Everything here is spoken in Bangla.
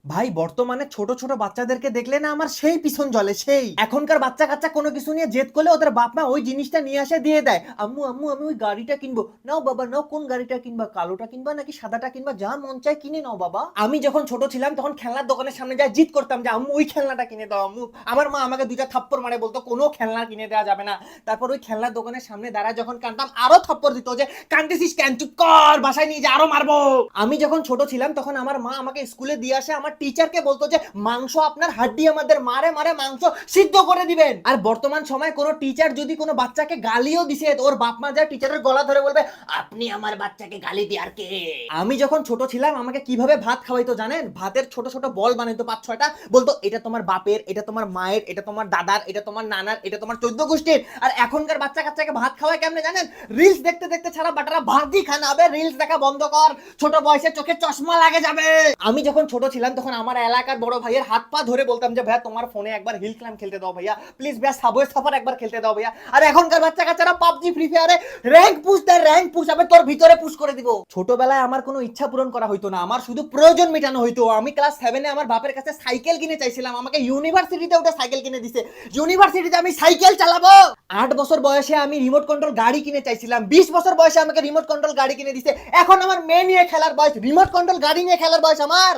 ভাই বর্তমানে ছোট ছোট বাচ্চাদেরকে দেখলে না আমার সেই পিছন জ্বলে। সেই এখনকার বাচ্চা কাচ্চা কোনো কিছু নিয়ে জেদ করলে ওদের বাপ মা ওই জিনিসটা নিয়ে আসে দিয়ে দেয়। আম্মু আম্মু আমি ওই গাড়িটা কিনবো। নাও বাবা নাও, কোন গাড়িটা কিনবা? কালোটা কিনবা নাকি সাদাটা কিনবা? যা মন চায় কিনে নাও বাবা। আমি যখন ছোট ছিলাম তখন খেলনার দোকানের সামনে যাই জিদ করতাম যে আম্মু ওই খেলনাটা কিনে দাও আম্মু। আমার মা আমাকে দুইটা থাপ্পড় মারে, বলতো কোনো খেলনা কিনে দেওয়া যাবে না। তারপর ওই খেলনার দোকানের সামনে দাঁড়ায় যখন কাঁদতাম আরো থাপ্পড় দিত যে কাঁদতেছিস কেন, চুপ কর, বাসায় নিয়ে যা আরো মারবো। আমি যখন ছোট ছিলাম তখন আমার মা আমাকে স্কুলে দিয়ে আসে, আমার টিচারকে বলতো যে মাংস আপনার হাড্ডি আমাদের মারে মারে মাংস সিদ্ধ করে দিবেন। আর বর্তমান সময় কোনো টিচার যদি কোনো বাচ্চাকে গালিও দিছে, ওর বাপ মা যায় টিচারের গলা ধরে বলবে আপনি আমার বাচ্চাকে গালি দিয়ার কে। আমি যখন ছোট ছিলাম আমাকে কিভাবে ভাত খাওয়াইতো জানেন? ভাতের ছোট ছোট বল বানাইতো 5-6টা, বলতো এটা তোমার বাপের, এটা তোমার মায়ের, এটা তোমার দাদার, এটা তোমার নানার, এটা তোমার 14 গোষ্ঠীর। আর এখনকার বাচ্চা কাচ্চাকে ভাত খাওয়ায় কেমনে জানেন? রিলস দেখতে দেখতে ছাড়া বাটারা ভাতই খানা হবে। রিলস দেখা বন্ধ কর, ছোট বয়সে চোখে চশমা লাগে যাবে। আমি যখন ছোট ছিলাম তখন আমার এলাকার বড় ভাইয়ের হাত পা ধরে বলতাম যে ভাইয়া তোমার ফোনে একবার হিল ক্লাইম্ব খেলতে দাও ভাইয়া, প্লিজ ভাইয়া সাবওয়ে সাফার একবার খেলতে দাও ভাইয়া। আর এখনকার বাচ্চা কাচ্চারা পাবজি ফ্রি ফায়ারে র্যাঙ্ক পুশ দেয়, র্যাঙ্ক পুশ হবে তোর ভিতরে পুশ করে দিব। ছোটবেলায় আমার কোনো ইচ্ছা পূরণ করা হইতো না, আমার শুধু প্রয়োজন মেটানো হইতো। আমি ক্লাস 7-এ আমার বাপের কাছে সাইকেল কিনে চাইছিলাম, আমাকে ইউনিভার্সিটিতে ওটা সাইকেল কিনে দিছে। ইউনিভার্সিটিতে আমি সাইকেল চালাবো। 8 বছর বয়সে আমি রিমোট কন্ট্রোল গাড়ি কিনে চাইছিলাম, 20 বছর বয়সে আমাকে রিমোট কন্ট্রোল গাড়ি কিনে দিছে। এখন আমার মেয়ে নিয়ে খেলার বয়স, রিমোট কন্ট্রোল গাড়ি নিয়ে খেলার বয়স আমার।